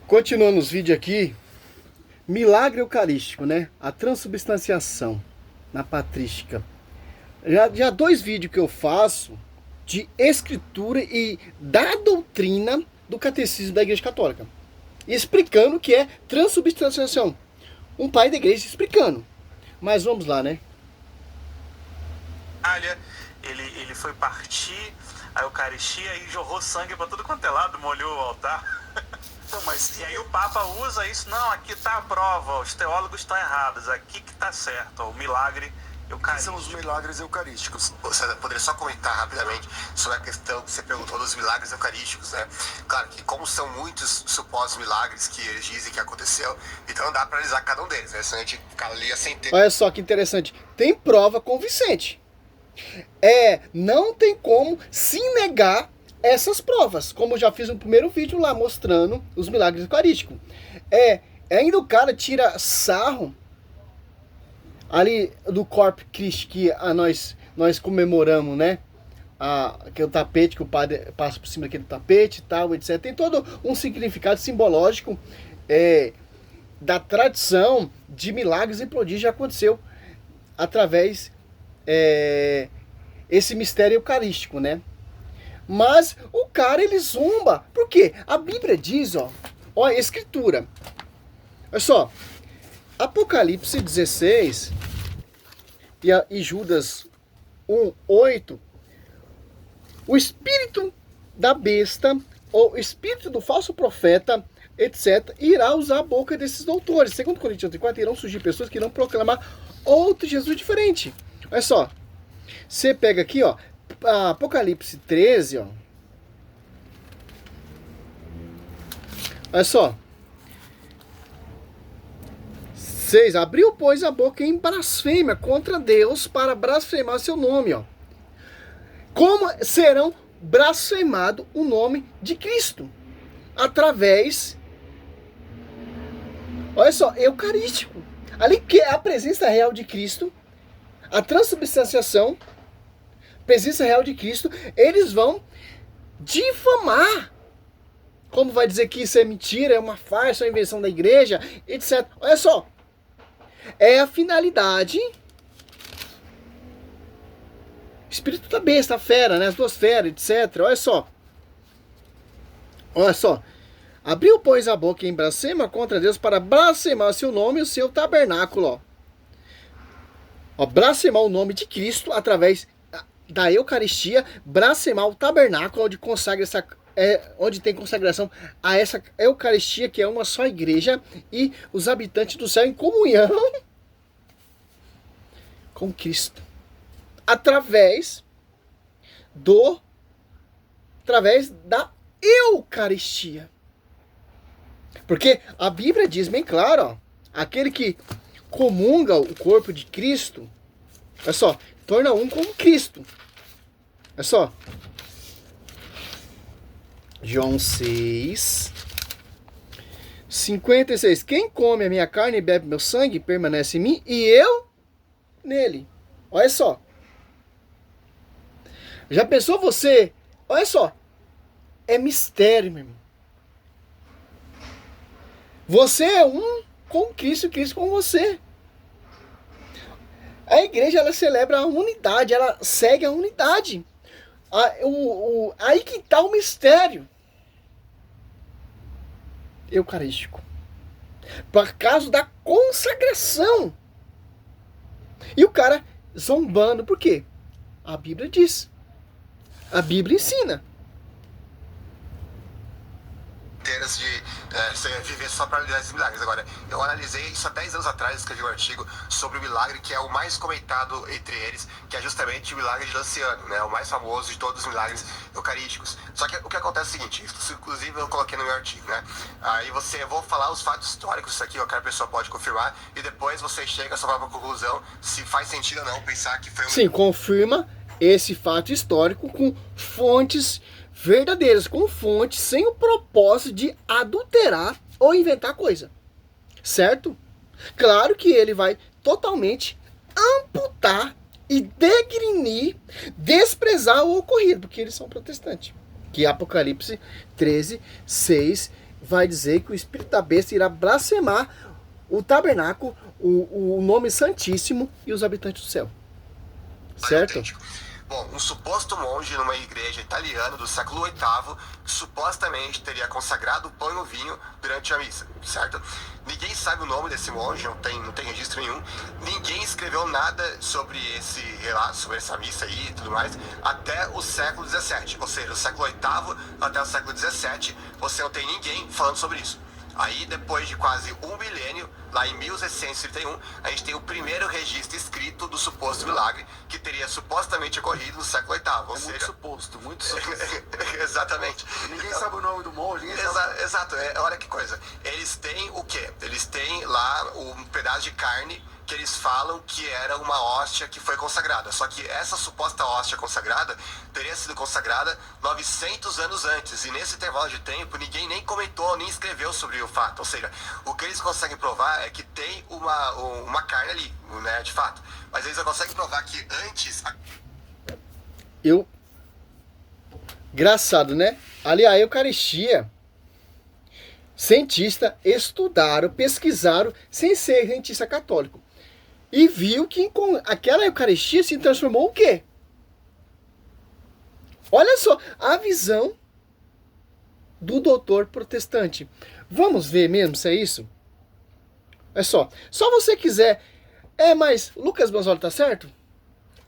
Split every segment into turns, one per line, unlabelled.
Continuando os vídeos aqui, milagre eucarístico, né? A transubstanciação na patrística. Já 2 vídeos que eu faço de escritura e da doutrina do catecismo da Igreja Católica, explicando o que é transubstanciação. Um pai da igreja explicando. Mas vamos lá, né?
Ele foi partir a Eucaristia e jorrou sangue para tudo quanto é lado, molhou o altar. E aí o Papa usa isso, não, aqui está a prova, os teólogos estão errados, aqui que está certo, o milagre eucarístico.
São os milagres eucarísticos. Você poderia só comentar rapidamente sobre a questão que você perguntou dos milagres eucarísticos, né? Claro que como são muitos supostos milagres que eles dizem que aconteceu, então não dá para analisar cada um deles, né? Senão a gente fica ali a centena.
Olha só que interessante. Tem prova convincente. Não tem como se negar essas provas. Como eu já fiz no primeiro vídeo lá mostrando os milagres eucarísticos. Ainda o cara tira sarro ali do Corpus Christi que nós comemoramos, né? Que é o tapete, que o padre passa por cima daquele tapete e tal, etc. Tem todo um significado simbológico da tradição de milagres e prodígios que aconteceu através esse mistério eucarístico, né? Mas o cara, ele zomba. Por quê? A Bíblia diz, ó a escritura. Olha só, Apocalipse 16 e Judas 1:8, o espírito da besta, ou o espírito do falso profeta, etc., irá usar a boca desses doutores. Segundo Coríntios 4, irão surgir pessoas que irão proclamar outro Jesus diferente. Olha só, você pega aqui, ó, Apocalipse 13, ó. Olha só. 6. Abriu, pois, a boca em blasfêmia contra Deus para blasfemar seu nome, ó. Como serão blasfemado o nome de Cristo? Através, olha só, eucarístico. Ali que é a presença real de Cristo, a transubstanciação, presença real de Cristo, eles vão difamar. Como vai dizer que isso é mentira, é uma farsa, é uma invenção da igreja, etc. Olha só. É a finalidade. Espírito da besta, a fera, né? As 2 feras, etc. Olha só. Olha só. Abriu, pois, a boca em blasfema contra Deus para blasfemar o seu nome e o seu tabernáculo. Ó, blasfemar o nome de Cristo através da Eucaristia, blasfemar o tabernáculo onde consagra onde tem consagração a essa Eucaristia, que é uma só igreja, e os habitantes do céu em comunhão com Cristo. Através da Eucaristia. Porque a Bíblia diz bem claro, ó, aquele que comunga o corpo de Cristo, olha só, torna um com Cristo. Olha só. João 6, 56. Quem come a minha carne e bebe meu sangue permanece em mim e eu nele. Olha só. Já pensou você? Olha só. É mistério, meu irmão. Você é um com Cristo, Cristo com você. A igreja, ela celebra a unidade, ela segue a unidade. Aí que está o mistério eucarístico. Por causa da consagração. E o cara zombando. Por quê? A Bíblia diz. A Bíblia ensina.
De viver só para analisar esses milagres. Agora, eu analisei isso há 10 anos atrás, escrevi um artigo sobre o milagre que é o mais comentado entre eles, que é justamente o milagre de Lanciano, né? O mais famoso de todos os milagres eucarísticos. Só que o que acontece é o seguinte, isso inclusive eu coloquei no meu artigo, né? Aí eu vou falar os fatos históricos, isso aqui qualquer pessoa pode confirmar, e depois você chega à sua própria conclusão, se faz sentido ou não pensar que foi um...
Sim, confirma esse fato histórico com fontes verdadeiras, com fontes sem o propósito de adulterar ou inventar coisa. Certo? Claro que ele vai totalmente amputar e degrinir, desprezar o ocorrido, porque eles são protestantes. Que Apocalipse 13, 6 vai dizer que o espírito da besta irá blasfemar o tabernáculo, o nome santíssimo e os habitantes do céu. Certo?
Bom, um suposto monge numa igreja italiana do século VIII que supostamente teria consagrado o pão e o vinho durante a missa, certo? Ninguém sabe o nome desse monge, não tem registro nenhum. Ninguém escreveu nada sobre esse relato, sobre essa missa aí e tudo mais, até o século XVII. Ou seja, do século VIII até o século XVII, você não tem ninguém falando sobre isso. Aí, depois de quase um milênio, lá em 1631, a gente tem o primeiro registro escrito do suposto milagre, que teria supostamente ocorrido no século VIII. Ou seja...
muito suposto.
Exatamente.
Ninguém sabe o nome do monge, ninguém sabe...
Exato, olha que coisa. Eles têm o quê? Eles têm lá um pedaço de carne que eles falam que era uma hóstia que foi consagrada. Só que essa suposta hóstia consagrada teria sido consagrada 900 anos antes. E nesse intervalo de tempo, ninguém nem comentou, nem escreveu sobre o fato. Ou seja, o que eles conseguem provar é que tem uma carne ali, né, de fato. Mas eles não conseguem provar que antes...
Engraçado, né? Ali a Eucaristia, cientistas estudaram, pesquisaram, sem ser cientista católico. E viu que aquela Eucaristia se transformou o quê? Olha só, a visão do doutor protestante. Vamos ver mesmo se é isso? É só você quiser... mas Lucas Banzola tá certo?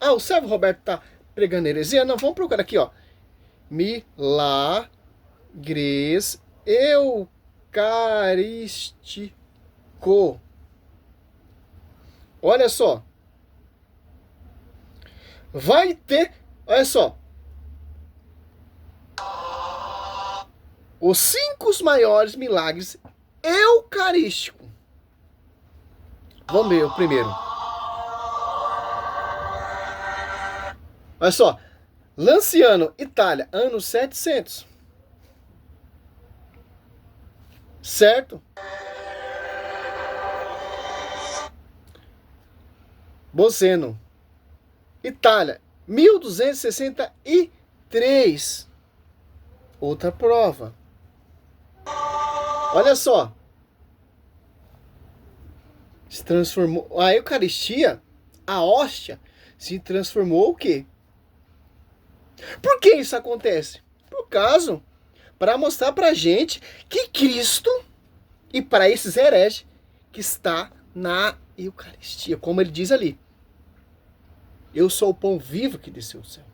O Sérgio Roberto tá pregando heresia? Não, vamos procurar aqui, ó. Milagres eucarístico. Olha só. Vai ter, olha só. Os 5 maiores milagres eucarísticos. Vamos ver o primeiro. Olha só. Lanciano, Itália, ano 700. Certo? Bolzano, Itália, 1263. Outra prova. Olha só. Se transformou. A Eucaristia, a hóstia, se transformou o quê? Por que isso acontece? Por causa, para mostrar pra gente que Cristo, e para esses hereges, que está na Eucaristia, como ele diz ali. Eu sou o pão vivo que desceu do céu.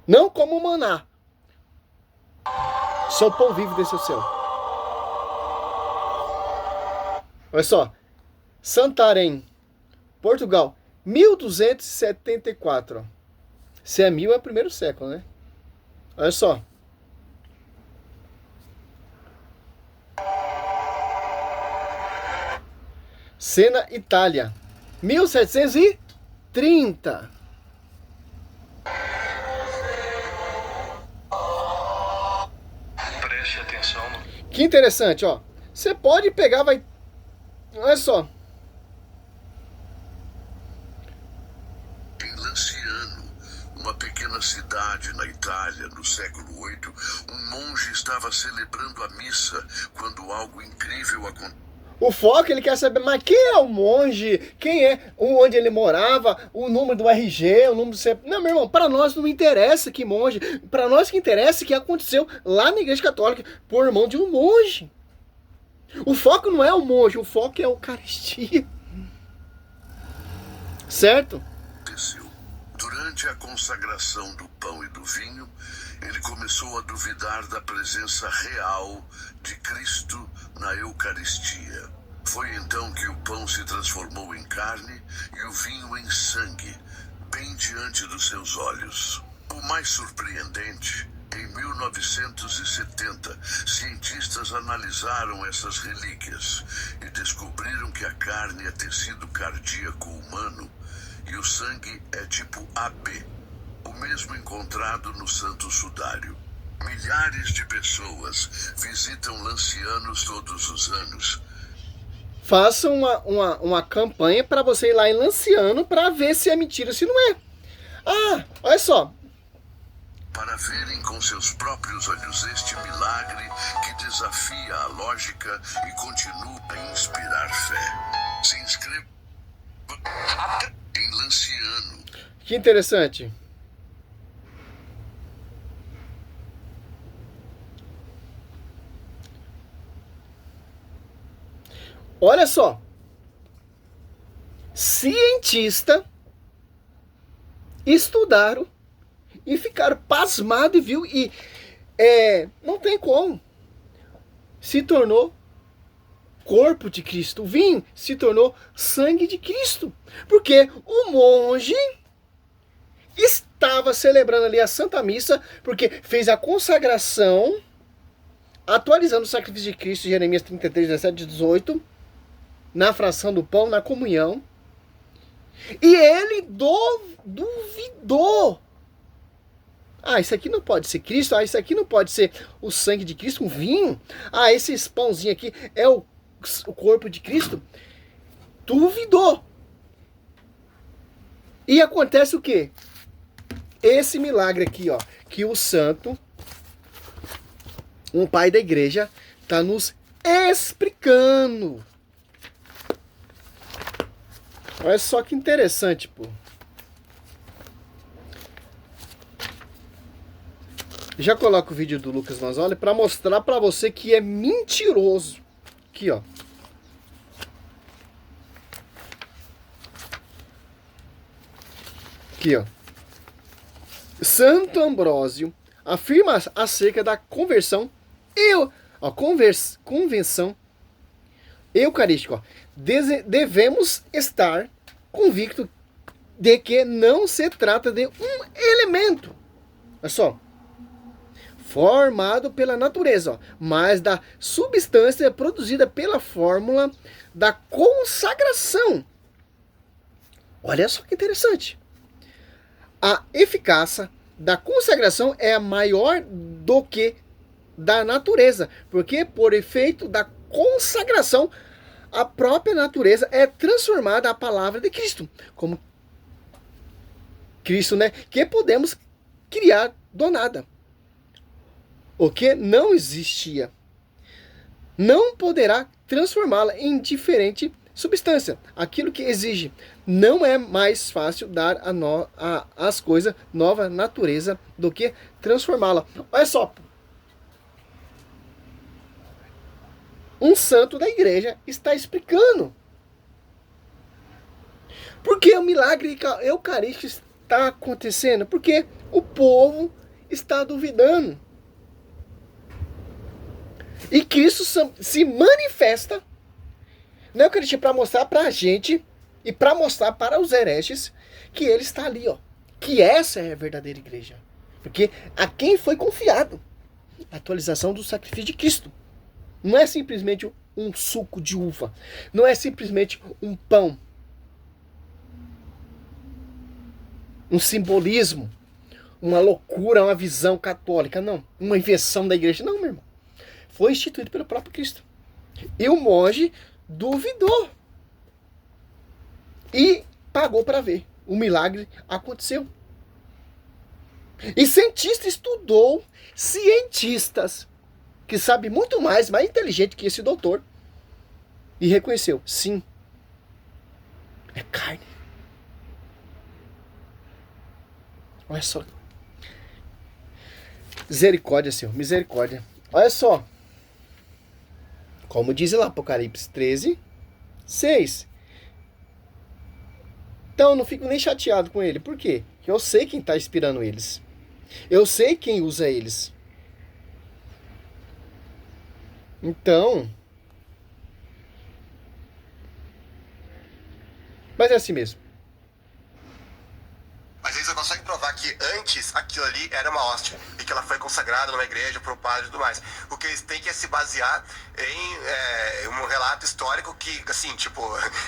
Não como o maná. Sou o pão vivo que desceu do céu. Olha só. Santarém, Portugal, 1274. Se é 1000 é o primeiro século, né? Olha só. Siena, Itália, 1730.
Preste atenção.
Que interessante, ó. Você pode pegar, vai... Olha só.
Em Lanciano, uma pequena cidade na Itália, no século VIII, um monge estava celebrando a missa quando algo incrível aconteceu.
O foco, ele quer saber, mas quem é o monge? Quem é? Onde ele morava? O número do RG, o número do CEP. Não, meu irmão, para nós não interessa que monge. Para nós que interessa é que aconteceu lá na Igreja Católica por mão de um monge. O foco não é o monge, o foco é a Eucaristia. Certo?
Durante a consagração do pão e do vinho, ele começou a duvidar da presença real de Cristo na Eucaristia. Foi então que o pão se transformou em carne e o vinho em sangue, bem diante dos seus olhos. O mais surpreendente, em 1970, cientistas analisaram essas relíquias e descobriram que a carne é tecido cardíaco humano e o sangue é tipo AB, o mesmo encontrado no Santo Sudário. Milhares de pessoas visitam Lancianos todos os anos.
Faça uma campanha para você ir lá em Lanciano para ver se é mentira ou se não é. Olha só.
para verem com seus próprios olhos este milagre que desafia a lógica e continua a inspirar fé. Se inscreva em Lanciano.
Que interessante. Olha só. Cientista estudaram e ficaram pasmados e viu e não tem como. Se tornou corpo de Cristo. O vinho se tornou sangue de Cristo. Porque o monge estava celebrando ali a Santa Missa, porque fez a consagração, atualizando o sacrifício de Cristo, Jeremias 33, 17, 18, na fração do pão, na comunhão. E ele duvidou. Isso aqui não pode ser Cristo. Isso aqui não pode ser o sangue de Cristo, um vinho. Esses pãozinho aqui é o corpo de Cristo. Duvidou. E acontece o quê? Esse milagre aqui, ó, que o santo, um pai da igreja, está nos explicando. Olha só que interessante, pô. Já coloco o vídeo do Lucas Mazzoli para mostrar para você que é mentiroso. Aqui, ó. Aqui, ó. Santo Ambrósio afirma acerca da convenção eucarística. Ó. Devemos estar convictos de que não se trata de um elemento, olha só, formado pela natureza, ó, mas da substância produzida pela fórmula da consagração. Olha só que interessante. A eficácia da consagração é maior do que da natureza, porque por efeito da consagração, a própria natureza é transformada à palavra de Cristo, como Cristo, né? Que podemos criar do nada. O que não existia não poderá transformá-la em diferente substância. Aquilo que exige não é mais fácil dar às coisas nova natureza do que transformá-la. Olha só. Um santo da igreja está explicando por que o milagre eucarístico está acontecendo. Porque o povo está duvidando. E Cristo se manifesta na Eucaristia para mostrar para a gente e para mostrar para os hereges que ele está ali, ó. Que essa é a verdadeira igreja. Porque a quem foi confiado a atualização do sacrifício de Cristo. Não é simplesmente um suco de uva. Não é simplesmente um pão. Um simbolismo. Uma loucura, uma visão católica. Não. Uma invenção da igreja. Não, meu irmão. Foi instituído pelo próprio Cristo. E o monge duvidou. E pagou para ver. O milagre aconteceu. E cientista estudou. Cientistas que sabe muito mais inteligente que esse doutor. E reconheceu, sim, é carne. Olha só. Misericórdia, Senhor, misericórdia. Olha só. Como diz lá Apocalipse 13, 6. Então eu não fico nem chateado com ele. Por quê? Porque eu sei quem está inspirando eles. Eu sei quem usa eles. Então, mas é assim mesmo.
Mas eles conseguem provar que antes aquilo ali era uma hóstia e que ela foi consagrada numa igreja por um padre e tudo mais. O que eles têm que se basear em um relato histórico que, assim, tipo,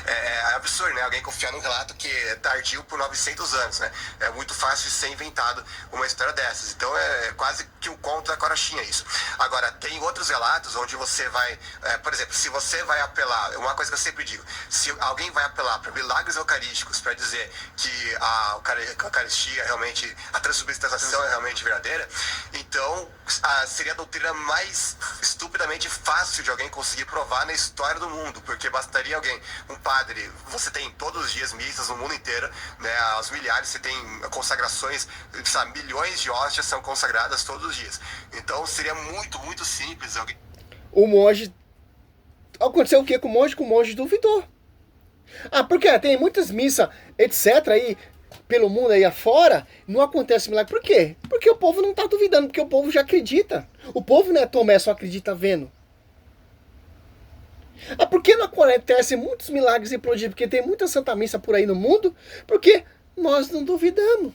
é absurdo, né? Alguém confiar num relato que é tardio por 900 anos, né? É muito fácil de ser inventado uma história dessas. Então é quase que um conto da carochinha isso. Agora, tem outros relatos onde você vai, por exemplo, se você vai apelar, uma coisa que eu sempre digo, se alguém vai apelar para milagres eucarísticos para dizer que a Eucaristia realmente, a transubstanciação é realmente verdadeira, então seria a doutrina mais estupidamente fácil de alguém conseguir provar na história do mundo, porque bastaria alguém, um padre, você tem todos os dias missas no mundo inteiro, né, aos milhares, você tem consagrações, sabe, milhões de hóstias são consagradas todos os dias. Então seria muito, muito simples alguém...
O monge... Aconteceu o que com o monge? Que o monge duvidou. Porque tem muitas missas, etc, aí, pelo mundo aí afora, não acontece milagre. Por quê? Porque o povo não está duvidando, porque o povo já acredita. O povo, né, Tomé, só acredita vendo. Por que não acontece muitos milagres e prodígios? Porque tem muita Santa Missa por aí no mundo, porque nós não duvidamos.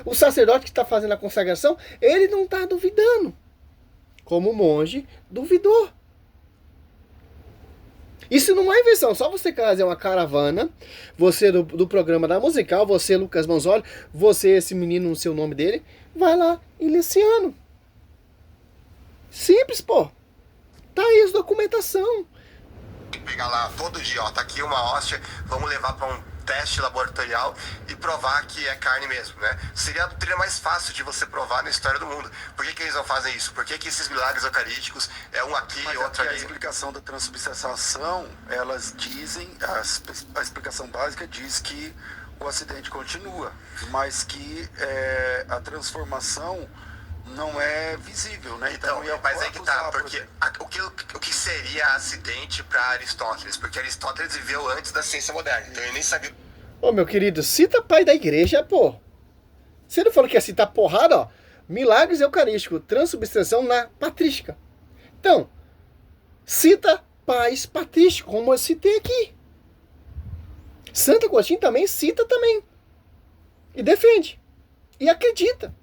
O sacerdote que está fazendo a consagração, ele não está duvidando. Como o monge duvidou. Isso não é invenção, só você fazer uma caravana, você do programa da musical, você Lucas Manzoli, você esse menino, não sei o nome dele, vai lá em Liciano. Simples, pô. Tá aí a documentação.
Pegar lá todo dia, ó, tá aqui uma hóstia, vamos levar para um teste laboratorial e provar que é carne mesmo, né? Seria a doutrina mais fácil de você provar na história do mundo. Por que eles não fazem isso? Por que esses milagres eucarísticos é um aqui e outro ali?
A explicação da transubstanciação, elas dizem, a explicação básica diz que o acidente continua, mas que a transformação não é visível, né?
Então, mas aí que tá, porque o que seria acidente para Aristóteles? Porque Aristóteles viveu antes da ciência moderna, então ele nem sabia.
Ô, meu querido, cita pai da igreja, pô. Você não falou que ia citar porrada, ó? Milagres eucarísticos, transubstanciação na patrística. Então, cita pais patrísticos, como eu citei aqui. Santo Agostinho também cita também. E defende. E acredita.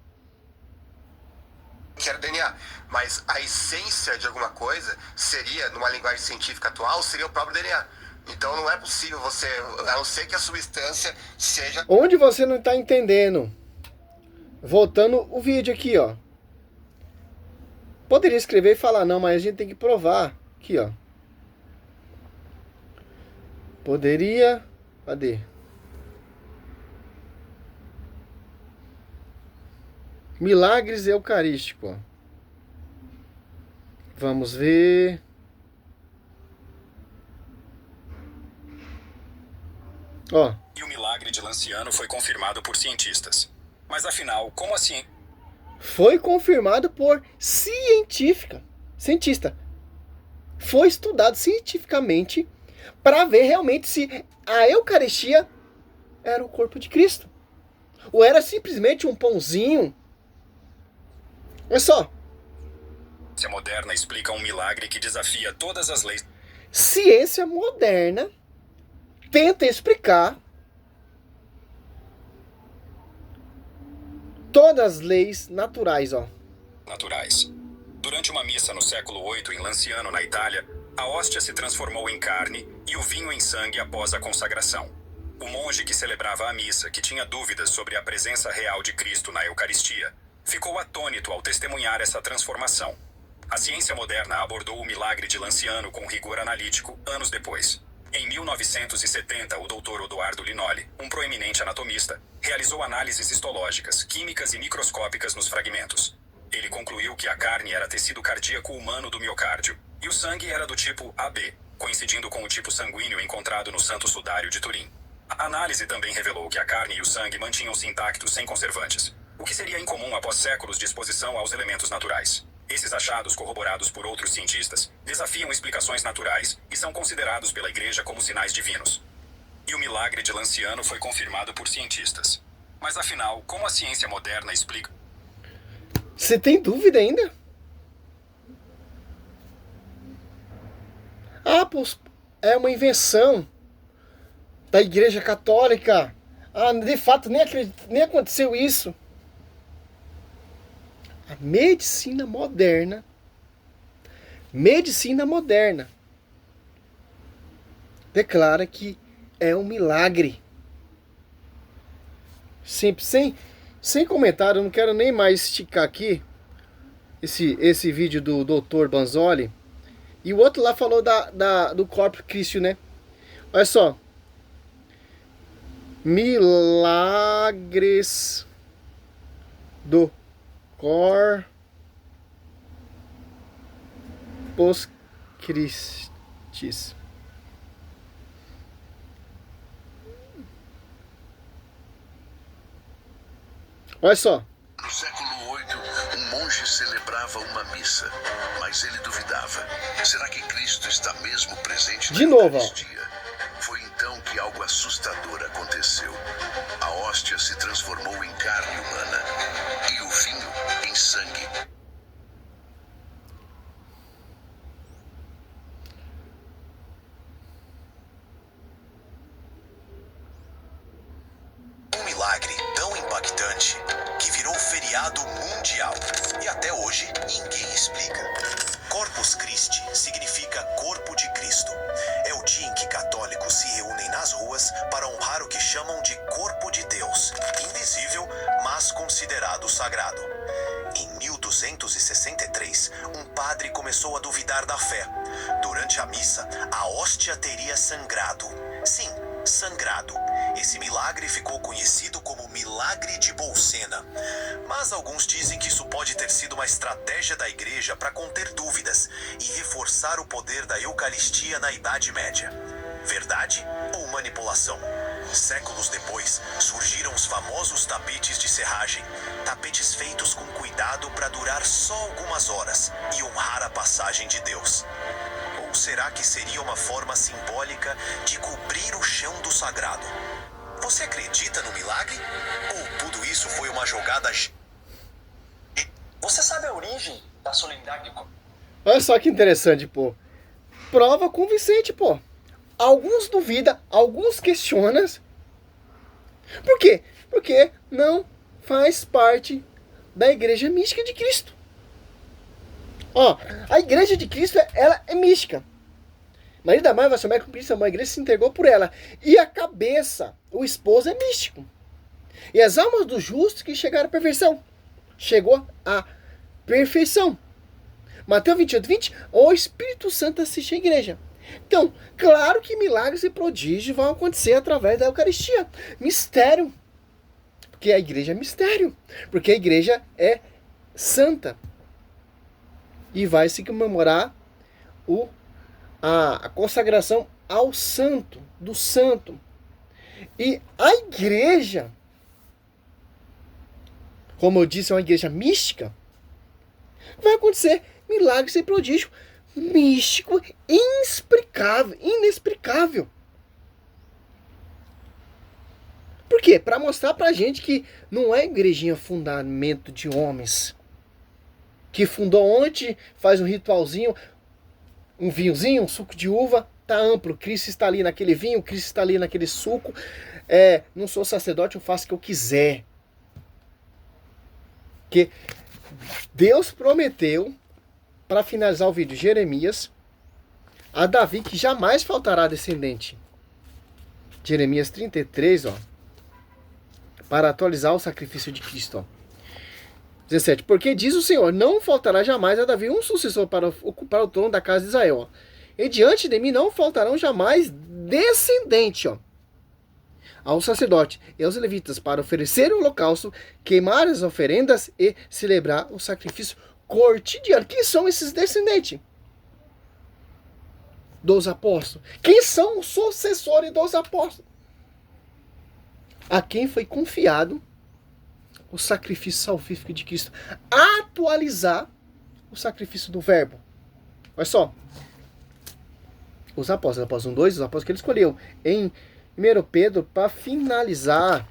Que era DNA, mas a essência de alguma coisa seria, numa linguagem científica atual, seria o próprio DNA. Então não é possível você, a não ser que a substância seja...
Onde você não está entendendo? Voltando o vídeo aqui, ó. Poderia escrever e falar, não, mas a gente tem que provar. Aqui, ó. Poderia... Cadê? Milagres eucarísticos. Vamos ver. Ó.
E o milagre de Lanciano foi confirmado por cientistas. Mas afinal, como assim?
Foi confirmado por cientista. Foi estudado cientificamente para ver realmente se a Eucaristia era o corpo de Cristo. Ou era simplesmente um pãozinho. Olha só.
A ciência moderna explica um milagre que desafia todas as leis.
Ciência moderna tenta explicar todas as leis naturais, ó.
Naturais. Durante uma missa no século VIII em Lanciano, na Itália, a hóstia se transformou em carne e o vinho em sangue após a consagração. O monge que celebrava a missa, que tinha dúvidas sobre a presença real de Cristo na Eucaristia, ficou atônito ao testemunhar essa transformação. A ciência moderna abordou o milagre de Lanciano com rigor analítico anos depois. Em 1970, o Dr. Odoardo Linoli, um proeminente anatomista, realizou análises histológicas, químicas e microscópicas nos fragmentos. Ele concluiu que a carne era tecido cardíaco humano do miocárdio e o sangue era do tipo AB, coincidindo com o tipo sanguíneo encontrado no Santo Sudário de Turim. A análise também revelou que a carne e o sangue mantinham-se intactos sem conservantes, o que seria incomum após séculos de exposição aos elementos naturais. Esses achados, corroborados por outros cientistas, desafiam explicações naturais e são considerados pela Igreja como sinais divinos. E o milagre de Lanciano foi confirmado por cientistas. Mas afinal, como a ciência moderna explica?
Você tem dúvida ainda? É uma invenção da Igreja Católica. De fato, nem aconteceu isso. A medicina moderna declara que é um milagre. Sempre, sem comentário, eu não quero nem mais esticar aqui esse vídeo do Dr. Banzoli. E o outro lá falou do Corpus Christi, né? Olha só. Milagres do Corpus Christi. Olha só.
No século VIII, um monge celebrava uma missa, mas ele duvidava. Será que Cristo está mesmo presente
De
na
novo, ó.
Eucaristia? Foi então que algo assustador aconteceu. A hóstia se transformou em carne humana e o vinho em sangue.
Um milagre tão impactante que virou feriado mundial e até hoje ninguém explica. Corpus Christi significa Corpo de Cristo. É o dia em que católicos se reúnem nas ruas para honrar o que chamam de Corpo de Deus, invisível, mas considerado sagrado. Em 1263, um padre começou a duvidar da fé. Durante a missa, a hóstia teria sangrado. Sim, sangrado. Esse milagre ficou conhecido como Milagre de Bolsena. Mas alguns dizem que isso pode ter sido uma estratégia da igreja para conter dúvidas e reforçar o poder da Eucaristia na Idade Média. Verdade ou manipulação? Séculos depois, surgiram os famosos tapetes de serragem. Tapetes feitos com cuidado para durar só algumas horas e honrar a passagem de Deus. Ou será que seria uma forma simbólica de cobrir o chão do sagrado? Você acredita no milagre? Ou tudo isso foi uma jogada? Você sabe a origem da solenidade?
Olha só que interessante, pô. Prova convincente, pô. Alguns duvidam, alguns questionam. Por quê? Porque não faz parte da Igreja Mística de Cristo. Ó, a Igreja de Cristo, ela é mística. Maria da Mãe vai com Cristo, a igreja se entregou por ela. E a cabeça, o esposo é místico. E as almas dos justos que chegaram à perfeição. Chegou à perfeição. Mateus 28:20, o Espírito Santo assiste a igreja. Então, claro que milagres e prodígios vão acontecer através da Eucaristia. Mistério. Porque a igreja é mistério. Porque a igreja é santa. E vai se comemorar a consagração ao santo, do santo. E a igreja, como eu disse, é uma igreja mística, vai acontecer milagres e prodígios místico, inexplicável. Por quê? Para mostrar pra gente que não é igrejinha fundamento de homens, que fundou ontem, faz um ritualzinho, um vinhozinho, um suco de uva, tá amplo, Cristo está ali naquele vinho, Cristo está ali naquele suco, não sou sacerdote, eu faço o que eu quiser. Porque Deus prometeu, para finalizar o vídeo, Jeremias, a Davi que jamais faltará descendente. Jeremias 33, ó, para atualizar o sacrifício de Cristo, ó. 17. Porque diz o Senhor, não faltará jamais a Davi um sucessor para ocupar o trono da casa de Israel. Ó. E diante de mim não faltarão jamais descendente, ó, ao sacerdote e aos levitas para oferecer o holocausto, queimar as oferendas e celebrar o sacrifício cotidiano. Quem são esses descendentes dos apóstolos? Quem são os sucessores dos apóstolos? A quem foi confiado o sacrifício salvífico de Cristo, atualizar o sacrifício do verbo. Olha só, os apóstolos 1, 2, os apóstolos que ele escolheu em 1 Pedro, para finalizar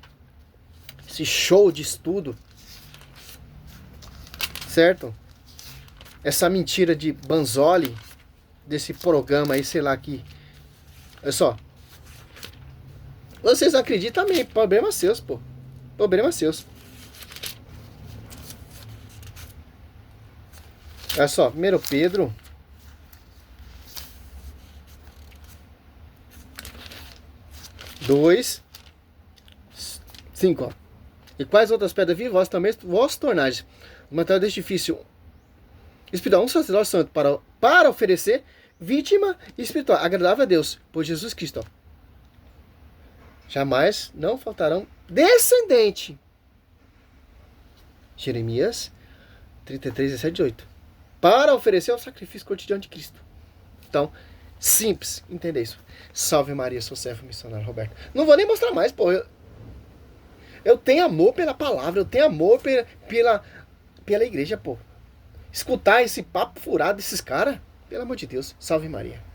esse show de estudo, certo? Essa mentira de Banzoli, desse programa aí, sei lá que... Olha só, vocês acreditam também, problema seus, pô, problema seus. Olha só, 1 Pedro 2, 5, ó. E quais outras pedras vivas vós também vós tornais o material deste difícil espiritual, um sacerdote santo para oferecer vítima espiritual agradável a Deus por Jesus Cristo. Ó. Jamais não faltarão descendente Jeremias 33, 17, 18. Para oferecer o sacrifício cotidiano de Cristo. Então, simples, entender isso. Salve Maria, sou servo missionário Roberto. Não vou nem mostrar mais, pô. Eu tenho amor pela palavra, eu tenho amor pela igreja, pô. Escutar esse papo furado desses caras, pelo amor de Deus, salve Maria.